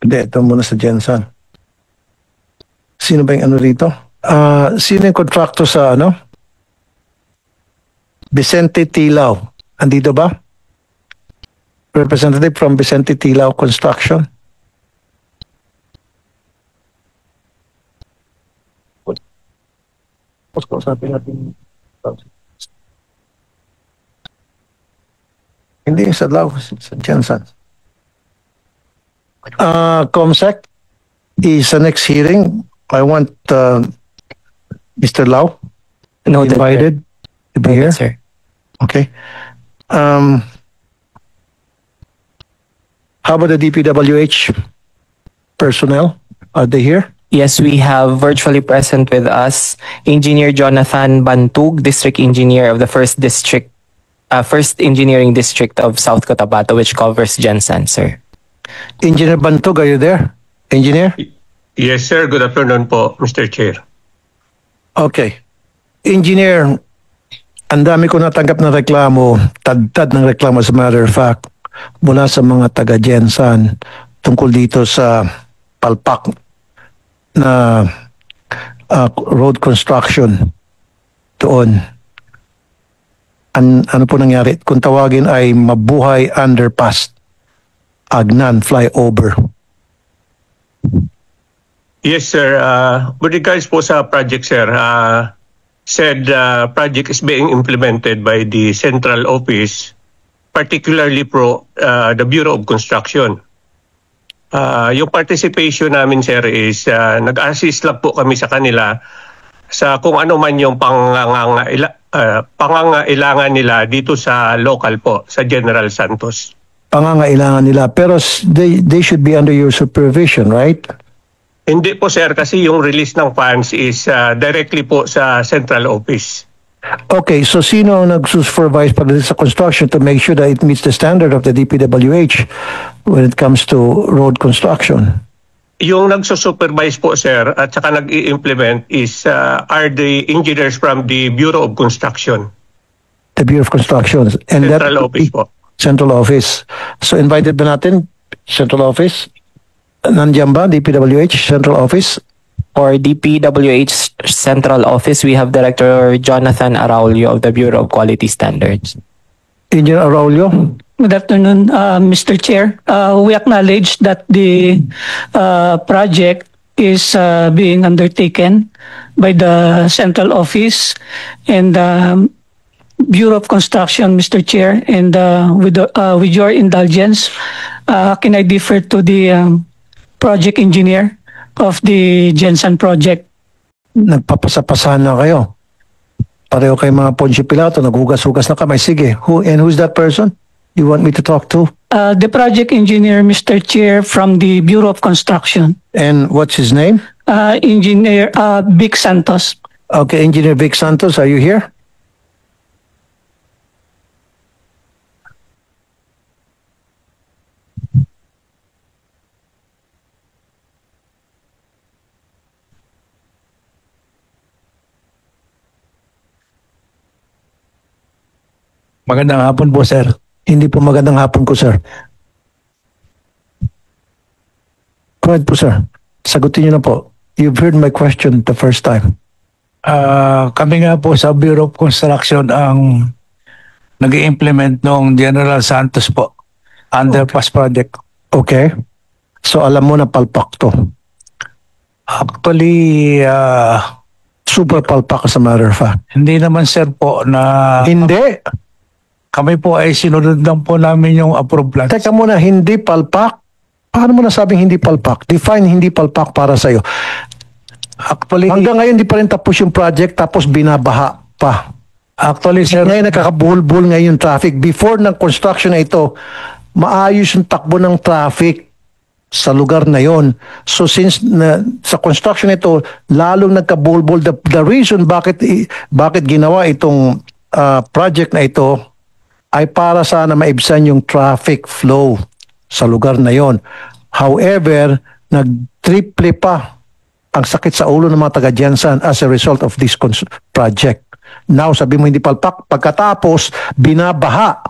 Hindi, ito muna sa Jensen. Sino ba yung ano rito? Sino yung contractor sa ano? Vicente Tilao. Andito ba? Representative from Vicente Tilao Construction. Kausapin natin. Hindi, sa Lao, sa Jensen. Comsec is the next hearing. I want Mr. Lau Noted, invited to be here. sir. Okay. How about the DPWH personnel? Are they here? Yes, we have virtually present with us Engineer Jonathan Bantug, District Engineer of the First Engineering District of South Cotabato, which covers Jensen, sir. Engineer Bantug, are you there? Engineer? Yes, sir. Good afternoon po, Mr. Chair. Okay. Engineer, ang dami ko natanggap na reklamo, tad-tad ng reklamo as a matter of fact, mula sa mga taga-Jensen tungkol dito sa palpak na road construction doon. Ano po nangyari? Kung tawagin ay Mabuhay Underpass, Agnan Flyover. Yes, sir. With regards po sa project, sir, said project is being implemented by the central office, particularly the Bureau of Construction. Yung participation namin, sir, is nag-assist lang po kami sa kanila sa kung ano man yung pangangailangan nila dito sa local po, sa General Santos. Pangangailangan nila, pero they should be under your supervision, right? Hindi po, sir, kasi yung release ng funds is directly po sa central office. Okay, so sino ang nag-supervise pagdating sa construction to make sure that it meets the standard of the DPWH when it comes to road construction? Yung nagsusupervise po, sir, at saka nag-i-implement are the engineers from the Bureau of Construction. The Bureau of Construction. And Central office po. Central office. So invited ba natin central office? Nandiyan ba DPWH central office? For DPWH Central Office, we have Director Jonathan Araulio of the Bureau of Quality Standards. Engineer Araulio? Good afternoon, Mr. Chair. We acknowledge that the project is being undertaken by the Central Office and Bureau of Construction, Mr. Chair. And with your indulgence, can I defer to the project engineer of the Jensen project? Nagpapasapasahan na kayo. Pareho kayo mga Poncio Pilato, naghugas-hugas na kamay. Sige, who's that person you want me to talk to? The project engineer, Mr. Chair, from the Bureau of Construction. And what's his name? Engineer Vic Santos. Okay, Engineer Vic Santos, are you here? Magandang hapon po, sir. Hindi po magandang hapon ko, sir. Go ahead po, sir. Sagutin niyo na po. You've heard my question the first time. Kami nga po sa Bureau of Construction ang nag-i-implement ng General Santos po. Underpass project. Okay. So alam mo na palpak to. Actually, Super palpak as a matter of fact. hindi naman sir po na Hindi. kami po ay sinunod lang po namin yung approved plans. Teka muna, hindi palpak? Paano mo nasabing hindi palpak? Define hindi palpak para sa'yo. Actually, Hanggang ngayon, di pa rin tapos yung project, tapos binabaha pa. actually sir, Ngayon, nakakabuhol-buhol ngayon yung traffic. Before ng construction na ito, maayos yung takbo ng traffic sa lugar na yon. So since sa construction ito, lalong nagkabuhol-buhol. The reason bakit ginawa itong project na ito ay para sana maibsan yung traffic flow sa lugar na yon. However, nag-triple pa ang sakit sa ulo ng mga taga-Jensen as a result of this project. Now, sabi mo hindi palpak, pagkatapos, binabaha.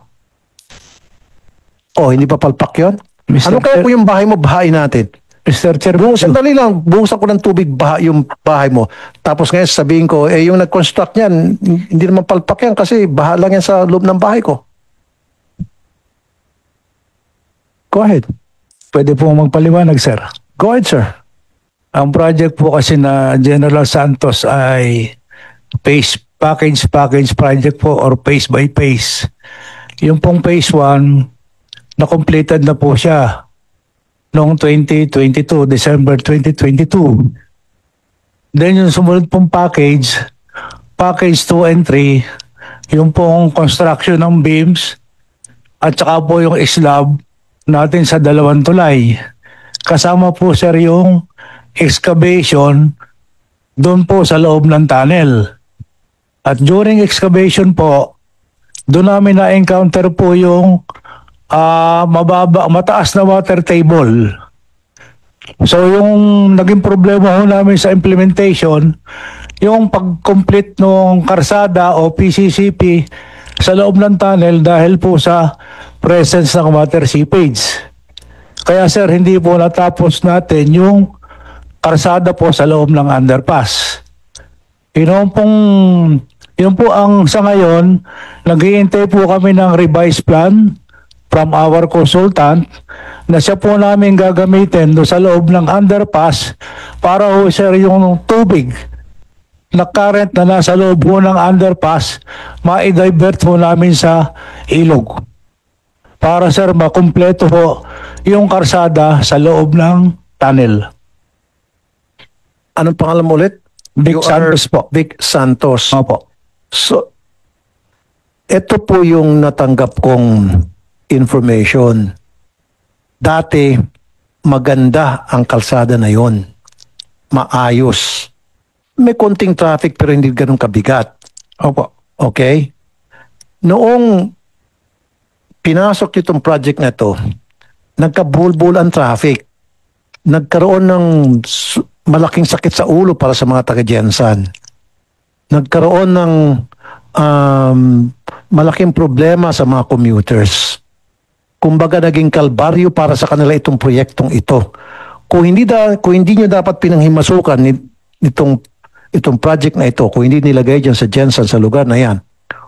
Oh, hindi pa palpak yun? Mr. Ano kaya po yung bahay mo, bahain natin? Mr. Chair, Sandali lang, buhusan ko ng tubig yung bahay mo. Tapos ngayon sabihin ko, yung nag-construct yan, hindi naman palpak yan kasi baha lang yan sa loob ng bahay ko. Go ahead. pwede po magpaliwanag, sir. Go ahead, sir. Ang project po kasi na General Santos ay package project po or phase by phase. Yung pong phase 1, na-completed na po siya noong 2022, December 2022. Then yung sumunod pong package 2 and 3, yung pong construction ng beams at saka po yung slab natin sa dalawang tulay. Kasama po sir yung excavation doon po sa loob ng tunnel. At during excavation po, doon namin na-encounter po yung mataas na water table. So yung naging problema ho namin sa implementation, yung pag-complete ng karsada o PCCP sa loob ng tunnel dahil po sa presence ng water seepage. Kaya sir, hindi po natapos natin yung karsada po sa loob ng underpass. Yun po ang sa ngayon, nag-iintay po kami ng revised plan from our consultant na siya po namin gagamitin do sa loob ng underpass para ho sir yung tubig na current na nasa loob po ng underpass ma-divert po namin sa ilog. Para sir makumpleto po yung karsada sa loob ng tunnel. Anong pangalan mo ulit? Vic Santos po. Vic Santos. Opo. So, ito po yung natanggap kong information. Dati, maganda ang kalsada na yon. Maayos. May konting traffic pero hindi ganun kabigat. Opo. Okay? Noong pinasok itong project na to, nagkabulbul ang traffic. Nagkaroon ng malaking sakit sa ulo para sa mga taga-Jensan. Nagkaroon ng malaking problema sa mga commuters. Kumbaga naging kalbaryo para sa kanila itong proyektong ito. Kung hindi nyo dapat pinanghimasukan itong project na ito, kung hindi nilagay dyan sa Jensan sa lugar na yan,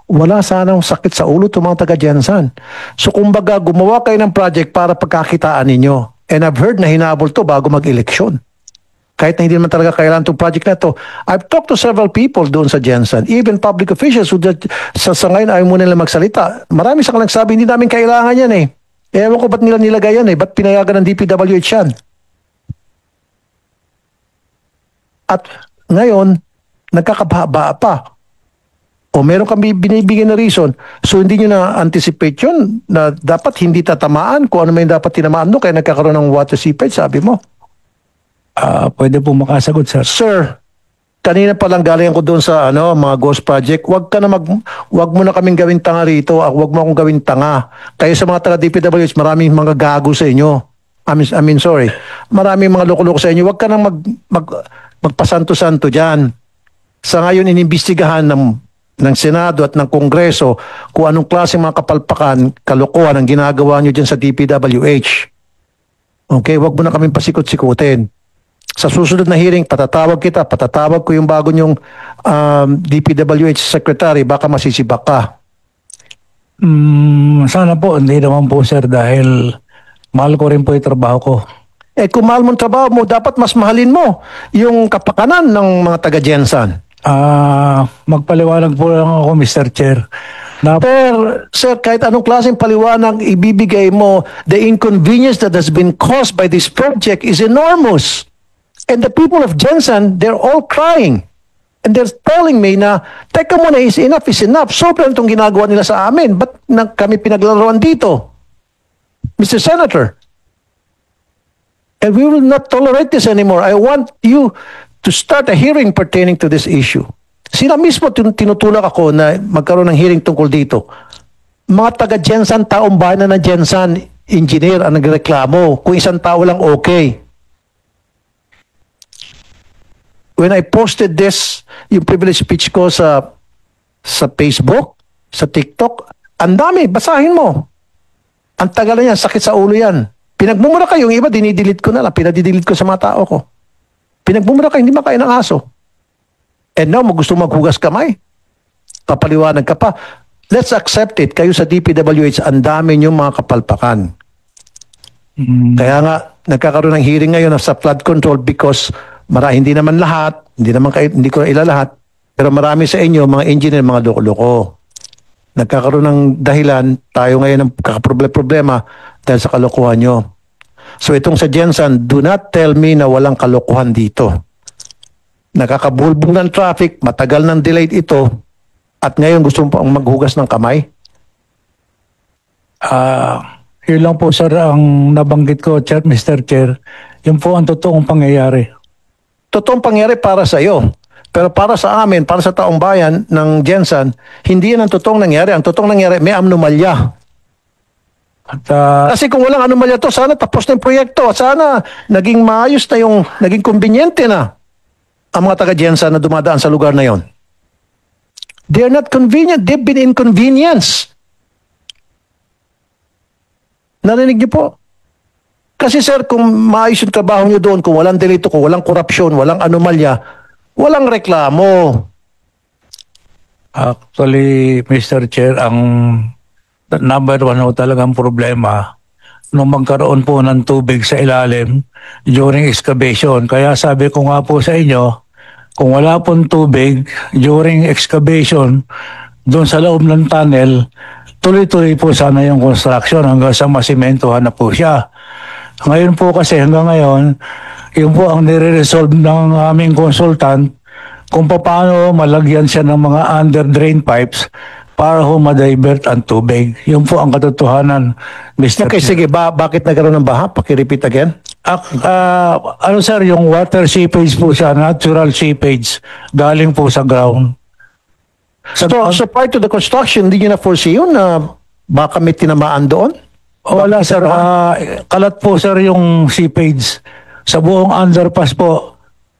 wala sanang sakit sa ulo itong mga taga-Jensan. So kumbaga gumawa kayo ng project para pagkakitaan ninyo. And I've heard na hinabol to bago mag-eleksyon. Kahit na hindi naman talaga kailangan itong project na ito. I've talked to several people doon sa Jensen, even public officials who sa ngayon ayaw muna nila magsalita. Marami sa kanilang sabi, hindi namin kailangan yan eh. Ewan ko ba't nila nilagay yan eh. Ba't pinayagan ng DPWH yan? At ngayon, nagkakababa pa. O meron kami binibigyan na reason. So hindi nyo na-anticipate yun na dapat hindi tatamaan kung ano may dapat tinamaan doon kaya nagkakaroon ng water seepage, sabi mo. Pwede po makasagot, sir. Sir, kanina pa lang galing ko doon sa mga ghost project. Wag mo na kaming gawing tanga rito. Wag mo akong gawing tanga. Kayo sa mga taga DPWH, maraming mga gago sa inyo. Sorry. Maraming mga loko-loko sa inyo. Wag ka nang magpasanto-santo diyan. Sa ngayon inimbestigahan ng Senado at ng Kongreso kung anong klase mga kapalpakan, kalokohan ang ginagawa nyo dyan sa DPWH. Okay, wag mo na kaming pasikot-sikutin. Sa susunod na hearing, patatawag ko yung bago nyong DPWH Secretary, baka masisibak ka. Sana po, hindi naman po sir dahil mahal ko rin po yung trabaho ko. Kung mahal mo ang trabaho mo, dapat mas mahalin mo yung kapakanan ng mga taga-Jensan. Magpaliwanag po lang ako, Mr. Chair. Sir, kahit anong klaseng paliwanag ibibigay mo, the inconvenience that has been caused by this project is enormous. And the people of Jensen, they're all crying. And they're telling me na, teka muna, is enough. Sobrang itong ginagawa nila sa amin. Ba't kami pinaglaruan dito? Mr. Senator. And we will not tolerate this anymore. I want you to start a hearing pertaining to this issue. Sila mismo tinutulak ako na magkaroon ng hearing tungkol dito. Mga taga-Jensen, taong bayan na ng Jensen, engineer ang nagreklamo. Kung isang tao lang, okay. When I posted this, yung privilege speech ko sa Facebook, sa TikTok, ang dami, basahin mo. Ang tagal na yan, sakit sa ulo yan. Pinagmumura kayo, yung iba dinidelete ko na lang, pinadidelete ko sa mga tao ko. Pinagmumura kayo, hindi makain ng aso. And now, gusto maghugas kamay. Papaliwanag ka pa. Let's accept it. Kayo sa DPWH, ang dami niyong mga kapalpakan. Kaya nga, nagkakaroon ng hearing ngayon sa flood control because hindi naman lahat, hindi ko ilalahat, pero marami sa inyo, mga engineer, mga loko-loko. Nagkakaroon ng dahilan, tayo ngayon ng problema dahil sa kalokohan nyo. So itong sa Jensen, do not tell me na walang kalokohan dito. Nakakabulbong ng traffic, matagal ng delayed ito, at ngayon gusto mo pang maghugas ng kamay? Yun lang po sir ang nabanggit ko, Mr. Chair. Yun po ang totoong pangyayari. Totoong pangyayari para sa iyo. Pero para sa amin, para sa taong bayan ng Jensen, hindi yan ang totoong nangyari. Ang totoong nangyari, may anomalya. At, Kasi kung walang anomalya to, sana tapos na yung proyekto. Sana naging maayos na yung, naging konbinyente na ang mga taga-Jensen na dumadaan sa lugar na yon. They're not convenient. They've been inconvenienced. Narinig niyo po? Kasi sir, kung maayos yung trabaho niyo doon, kung walang delito, kung walang korupsyon, walang anomalya, walang reklamo. Actually, Mr. Chair, ang number one ho talagang problema nung magkaroon po ng tubig sa ilalim during excavation. Kaya sabi ko nga po sa inyo, kung wala pong tubig during excavation doon sa loob ng tunnel, tuloy-tuloy po sana yung construction hanggang sa masimentohan na po siya. Ngayon po kasi hanggang ngayon, yun po ang nire-resolve ng aming consultant kung paano malagyan siya ng mga under drain pipes para ho ma-divert ang tubig. Yun po ang katotohanan, Mr. Okay, Chair. sige. Bakit nagkaroon ng baha? Paki-repeat again. Ano sir, yung water seepage po siya, natural seepage, galing po sa ground. So prior to the construction, hindi nyo na foresee yun na baka may tinamaan doon? Wala sir, kalat po sir yung seepage. Sa buong underpass po,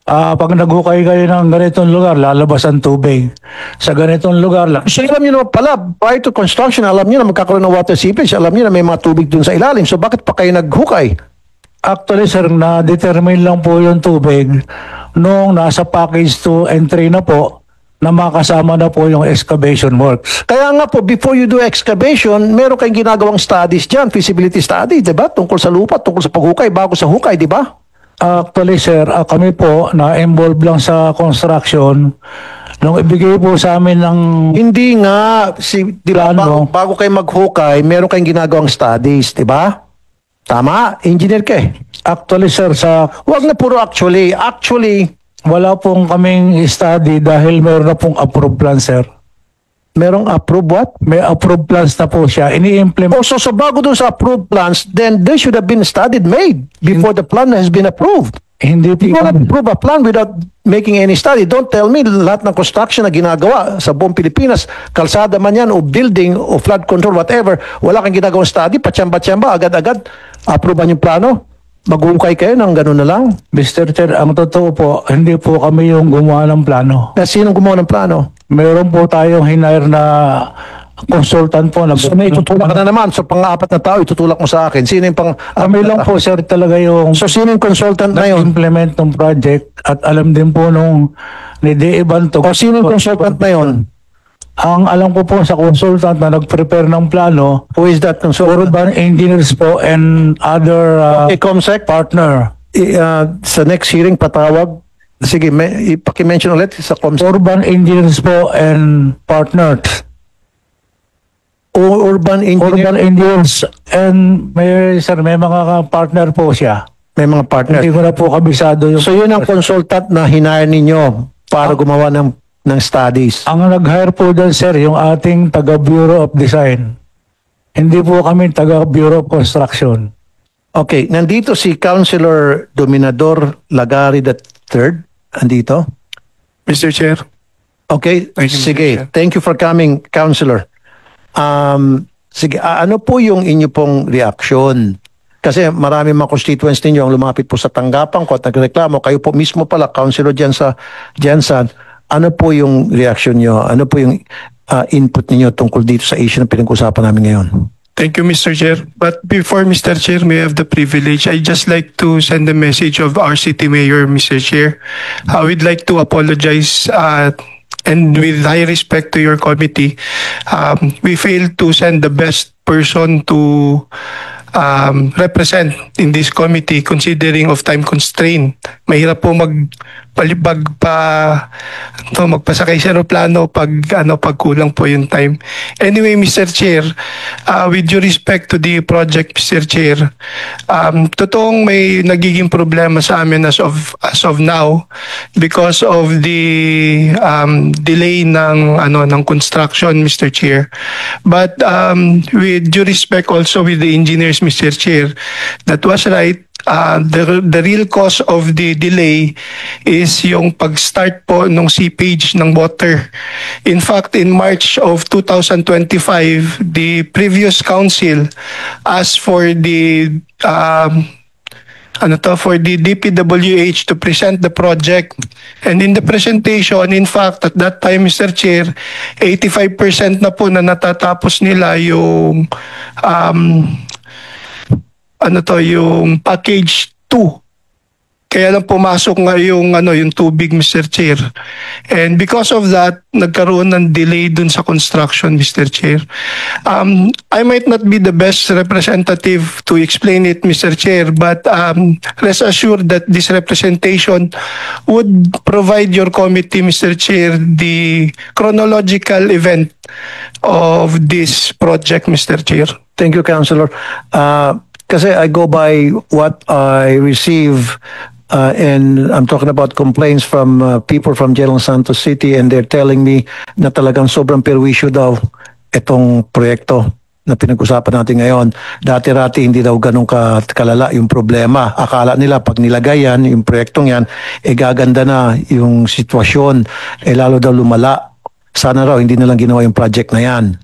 pag naghukay kayo ng ganitong lugar, lalabas ang tubig. Sa ganitong lugar lang. So alam nyo naman pala, prior to construction, alam nyo na magkakaroon ng water seepage, alam nyo na may mga tubig doon sa ilalim. So bakit pa kayo naghukay? Actually sir, na-determine lang po yung tubig nung nasa package 2 and 3 na po, na makasama na po yung excavation works. Kaya nga po, before you do excavation, meron kayong ginagawang studies dyan, feasibility study, di ba? Tungkol sa lupa, tungkol sa paghukay, bago sa hukay, di ba? Actually sir, kami po na-involve lang sa construction. Nung ibigay po sa amin ng Hindi nga, di ba, Plano. bago kayo maghukay, meron kayong ginagawang studies, di ba? Tama, engineer ka eh. actually sir, Huwag na puro actually. Actually, wala pong kaming study dahil meron na pong approved plan sir. merong approved what? May approved plans na po siya. Ini-implement. Oh, so bago dun sa approved plans, then there should have been studied made before the plan has been approved. Hindi You po cannot approve a plan without making any study. Don't tell me lahat ng construction na ginagawa sa buong Pilipinas, kalsada man yan o building o flood control, whatever, wala kang ginagawang study, patsamba-tsamba, agad-agad, approvean yung plano. Mag-uukay kayo ng gano'n na lang. Mr. Chair, ang totoo po, hindi po kami yung gumawa ng plano. Sinong gumawa ng plano? Meron po tayong hinire na consultant po. So may itutulak ka na naman. So pang-apat na tao, itutulak mo sa akin. Sino yung Kami lang po, sir, talaga yung So sino yung consultant na yun? implement ng project at alam din po nung ni D. Ibantog. O sino yung consultant na yun? Ang alam ko po sa consultant na nag-prepare ng plano, Who is that consultant? urban engineers po and other Okay, Comsec, partner. sa next hearing, patawag. Sige, ipaki-mention ulit sa Comsec. Urban engineers po and partners. Urban Urban engineer, engineers and may mga partner po siya. may mga partners. Hindi ko na po kabisado yung... So yun ang consultant na hinire ninyo para gumawa ng studies. Ang nag-hire po dyan, sir, yung ating taga-Bureau of Design. Hindi po kami taga-Bureau of Construction. Okay, nandito si Councilor Dominador Lagari III. Andito. Mr. Chair. Okay, Thank you, Mr. sige. Chair. Thank you for coming, Councilor. Sige, ano po yung inyo pong reaction? Kasi marami mga constituents ninyo ang lumapit po sa tanggapan ko at nagreklamo. Kayo po mismo pala, Councilor dyan sa Jensen. Ano po yung reaction nyo? Ano po yung input ninyo tungkol dito sa issue na pinag-usapan namin ngayon? Thank you, Mr. Chair. But before, Mr. Chair, may I have the privilege, I just like to send a message of our city mayor, Mr. Chair. I would like to apologize and with high respect to your committee, we failed to send the best person to represent in this committee considering of time constraint. Mahirap po magpasakay sa aeroplano pag kulang po yung time. Anyway, Mr. Chair, with due respect to the project, Mr. Chair, totoong may nagiging problema sa amin as of now because of the delay ng construction, Mr. Chair. But with due respect also with the engineers, Mr. Chair, that was right. The real cause of the delay is yung pag-start po nung seepage ng water. In fact, in March of 2025, the previous council asked for the DPWH to present the project. And in the presentation, in fact, at that time, Mr. Chair, 85% na po na natatapos nila yung yung package 2. Kaya lang pumasok nga yung tubig, Mr. Chair. And because of that, nagkaroon ng delay dun sa construction, Mr. Chair. I might not be the best representative to explain it, Mr. Chair, but rest assured that this representation would provide your committee, Mr. Chair, the chronological event of this project, Mr. Chair. Thank you, Councilor. Kasi I go by what I receive and I'm talking about complaints from people from General Santos City and they're telling me na talagang sobrang perwisyo daw itong proyekto na pinag-usapan natin ngayon. Dati-rati hindi daw ganun kalala yung problema. Akala nila pag nilagay yan, yung proyektong yan, gaganda na yung sitwasyon, lalo daw lumala. Sana raw hindi nalang ginawa yung project na yan.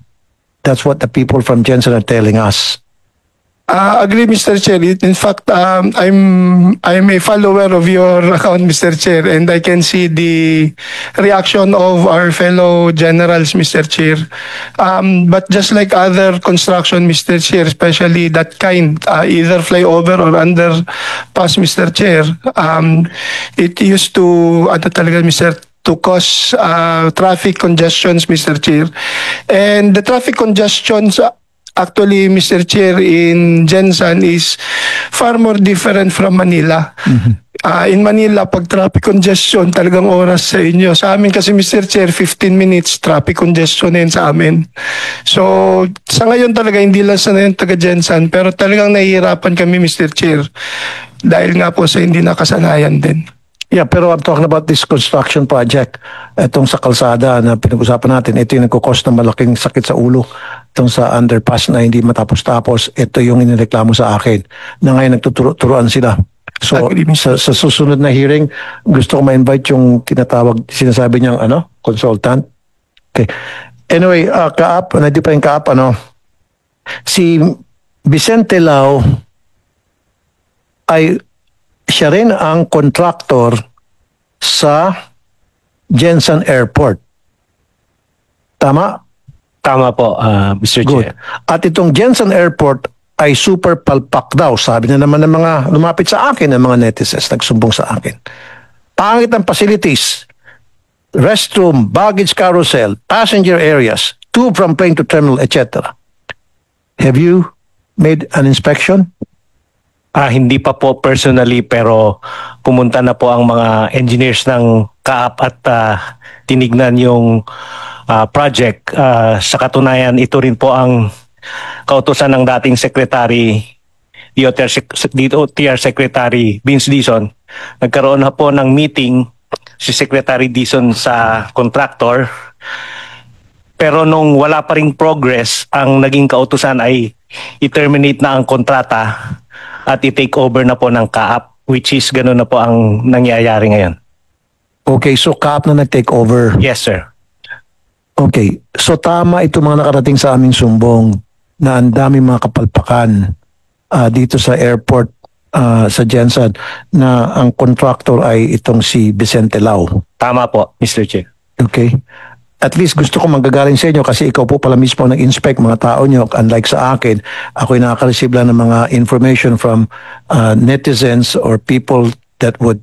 That's what the people from Jensen are telling us. Agree, Mr. Chair. In fact, I'm a follower of your account, Mr. Chair, and I can see the reaction of our fellow generals, Mr. Chair. But just like other construction, Mr. Chair, especially that kind, either flyover or underpass, Mr. Chair, it used to, to cause traffic congestions, Mr. Chair. And the traffic congestions actually, Mr. Chair, in Jensen is far more different from Manila. Mm-hmm. In Manila, pag traffic congestion, talagang oras sa inyo. Sa amin kasi, Mr. Chair, 15 minutes traffic congestion na yun sa amin. So, sa ngayon talaga, hindi lang sa ngayon taga Jensen, pero talagang nahihirapan kami, Mr. Chair, dahil nga po sa hindi nakasanayan din. Yeah, pero I'm talking about this construction project. Itong sa kalsada na pinag-usapan natin, ito yung nagkukos ng malaking sakit sa ulo. Itong sa underpass na hindi matapos-tapos, ito yung inireklamo sa akin na ngayon nagtuturuan sila. So, sa susunod na hearing, gusto ko ma-invite yung sinasabi niyang consultant. Okay. Anyway, Kaap, hindi pa yung Kaap, si Vicente Lau ay siya rin ang contractor sa Jensen Airport. Tama? Tama po, Mr. Good. Chair. At itong Jensen Airport ay super palpak daw. Sabi na naman ng mga lumapit sa akin, ng mga netizens, nagsumbong sa akin. Pangit ang facilities, restroom, baggage carousel, passenger areas, to from plane to terminal, etc. Have you made an inspection? Hindi pa po personally, pero pumunta na po ang mga engineers ng Kaap at tinignan yung project. Sa katunayan, ito rin po ang kautusan ng dating Secretary DOTR Secretary Vince Dizon. Nagkaroon na po ng meeting si Secretary Dizon sa contractor, pero nung wala pa ring progress, ang naging kautusan ay i-terminate na ang kontrata at i-take over na po ng Kaap, which is gano'n na po ang nangyayari ngayon. Okay, so Kaap na nag-take over. Yes, sir. Okay, so tama ito mga nakarating sa aming sumbong na ang dami mga kapalpakan dito sa airport sa Jensen na ang contractor ay itong si Vicente Lau. Tama po, Mr. Chair. Okay. at least gusto ko manggagaling sa inyo kasi ikaw po pala mismo nag-inspect mga tao nyo. Unlike sa akin, ako'y nakaka-receive lang ng mga information from netizens or people that would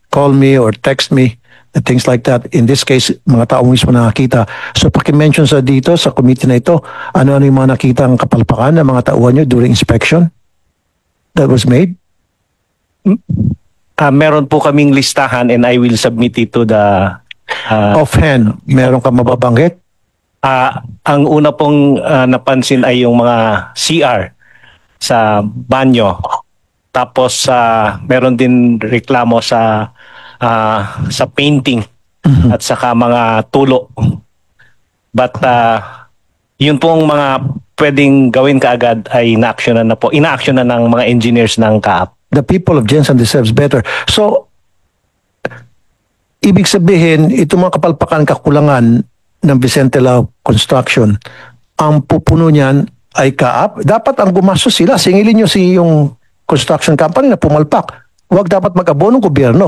call me or text me and things like that. In this case, mga tao mismo nakakita. So paki-mention sa dito, sa committee na ito, ano-ano yung mga nakita ang kapalpakan ng mga tauhan nyo during inspection that was made? Meron po kaming listahan and I will submit it to the... Offhand, meron ka mababanggit? Ang una pong napansin ay yung mga CR sa banyo. Tapos meron din reklamo sa painting at saka mga tulo. But yun pong mga pwedeng gawin kaagad ay ina-actionan na po. Ina-actionan ng mga engineers ng CAAP. The people of Jensen deserves better. So, ibig sabihin, itong mga kapalpakan kakulangan ng Vicente Lau Construction, ang pupuno niyan ay CAAP. Dapat ang gumastos sila. Singilin nyo yung construction company na pumalpak. Huwag dapat mag-abono ng gobyerno.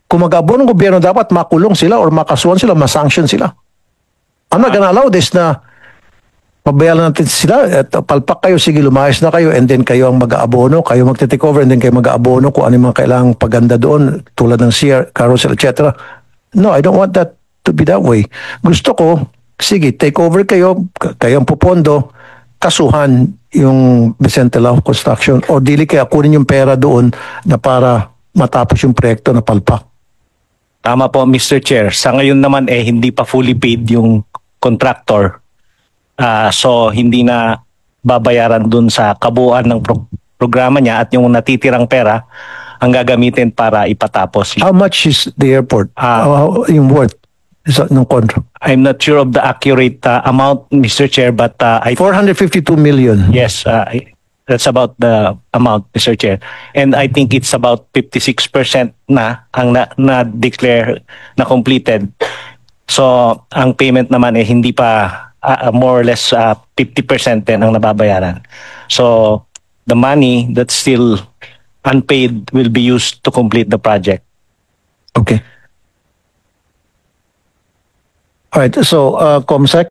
Kung mag-abono ng gobyerno, dapat makulong sila or makasuhan sila, masanction sila. I'm not gonna allow this na pabayaan natin sila at palpak kayo, sige lumayas na kayo and then kayo ang mag-aabono, kayo magte-take over and then kayo mag-aabono kung ano yung mga kailangang paganda doon tulad ng CR, carousel, etc. No, I don't want that to be that way. Gusto ko, sige, take over kayo, kayo ang pupondo, kasuhan yung Vicente Lau Construction o dili kaya kunin yung pera doon na para matapos yung proyekto na palpak. Tama po, Mr. Chair. Sa ngayon naman hindi pa fully paid yung contractor. So hindi na babayaran dun sa kabuuan ng programa niya at yung natitirang pera ang gagamitin para ipatapos. How much is the airport? Yung worth ng contract? I'm not sure of the accurate amount, Mr. Chair, but 452 million. yes, that's about the amount, Mr. Chair. And I think it's about 56% na ang na-declare na completed. So ang payment naman hindi pa more or less 50% din ang nababayaran. So the money that's still unpaid will be used to complete the project. Okay. All right. So, COMSEC,